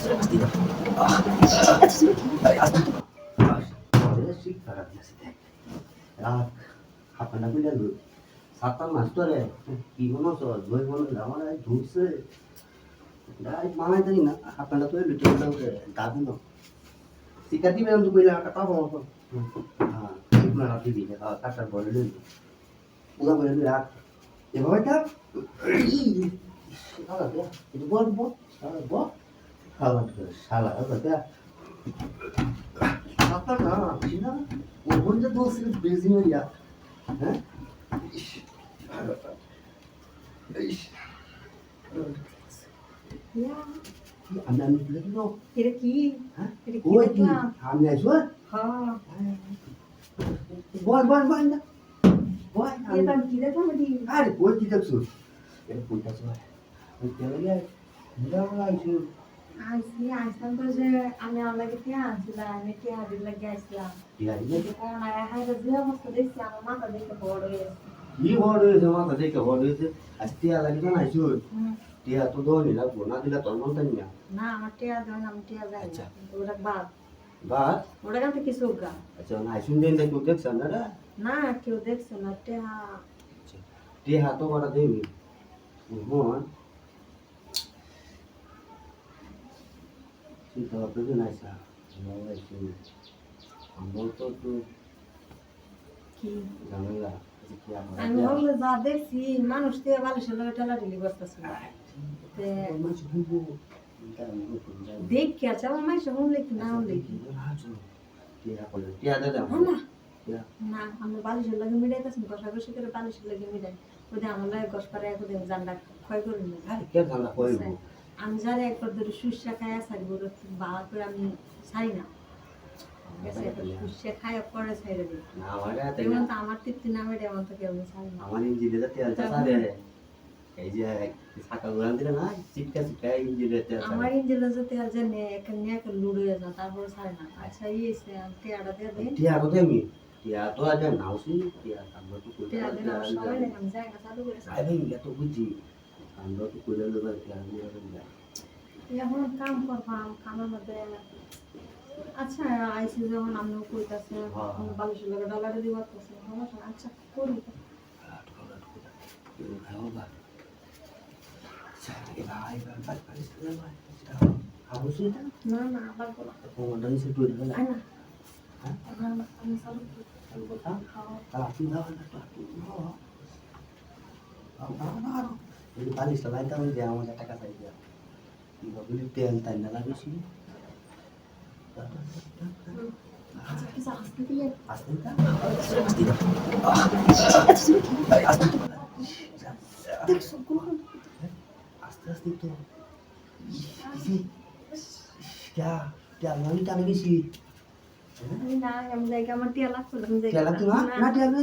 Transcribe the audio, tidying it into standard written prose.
Pasti dah. রাত হাফানা কইলা সাতটা মাস্টারে কি মনে হচ্ছে বই মনে আমার ধুসে গাই মানাই জানি না হাফানা তো লুটে উঠে দাবি না সিকাতি বেরম তো কইলা কাটা হবো হ্যাঁ ঠিক না রাতে দিলে কাটার বলে লই পুরা বলে লই রাত এভাবে তা শালা দে এটা বল বল শালা বল শালা শালা Apa na? Sina? Wanda doce busy na ya. Heh? Ish. Ya, আমি আমি দেখি তো এটা কি? হ্যাঁ এটা কি ওই কি দেখলাম? আমি আইছো হ্যাঁ, বল বল বল না বল এটা আমি কি দেখলাম এটি? আরে কই কি দেখছো এটা কইতাছো ওই তেলে নিলাম আইছো আইসলাম তো যে আমি আপনাকে কে আনছিলাম আমি কে হাজির লাগে আসলাম ইয়া হাইরা যে অবস্থা দেখছি আমার মাথা দেখে বড় হয়ে গেছে কি বড় হয়েছে মাথা দেখে বড় হয়েছে আজকে লাগে না আইছো টিয়া তো দো নিলা না দিলা তোর মন তাই না না আমার টিয়া দেন আমি টিয়া যাই আচ্ছা। ওরা বাদ বাস ওরা কাছে কিছু গা আচ্ছা না আইসুন দেন দেখো দেখছেন না রে না কেউ দেখছে না টিয়া টিয়া তো বড় দেবি মন চিন্তা ভাবনা নাই স্যার আমার তো একটু কি ঝামেলা কি আমি ভাবলে যা দেখছি মানুষ টিয়া বালিশের লগে টেলাটিলি করতেছিল দেখ কে আছে আমার মাইসে শুনলে কি না শুনলে কি না আমরা বালিশের লাগে মিলাইতেছি কষাকষি করে বালিশের লাগে মিলাই ওদের আমার লাগে গস পারে একদিন জানডা ক্ষয় করি না আমি যারা একবার ধরে সুস্যা খাই সারি বলে বাবা করে আমি ছাই না সুস্যা খাই পরে ছাইরে দিই এমন তো আমার তৃপ্তি নামে এমন তো কেউ ছাই না আমার ইঞ্জিনে তেল চাষা এই যে ছাকা গুলান দিলে না চিটকা চিটকা ইঞ্জিনে তেল আমার ইঞ্জিনে যে তেল যে নে এক লুড়ে যায় তারপরে ছাই না আচ্ছা ইয়েছে টিয়াটা দিয়ে দিই টিয়া তো দেমি টিয়া তো আজ নাওছি টিয়া আমরা তো কই টিয়া দিন আমার সবাই না আমি যাই না চালু করে আই ভাই এটা তো বুঝি আমরা তো কইলে লোক টিয়া নিয়ে যায় এখন কাম করবাম কামের মধ্যে আচ্ছা আইসি যখন আমিও কইতাছে বালিশের লগে ডলারে দিব আচ্ছা করি না না আবার বলা আয় না এখন আমি চালু পালিশ লাগাইতে হবে যে আমাদের টাকা চাই তেল তাই না বেশি আচ্ছা কিছু আসতে দিয়ে আস্তে দেখছো কোন আস্তে আস্তে তো क्या मैं टाने की सी না আমি জায়গা আমার টিয়া লাগতো क्या लगती ना ना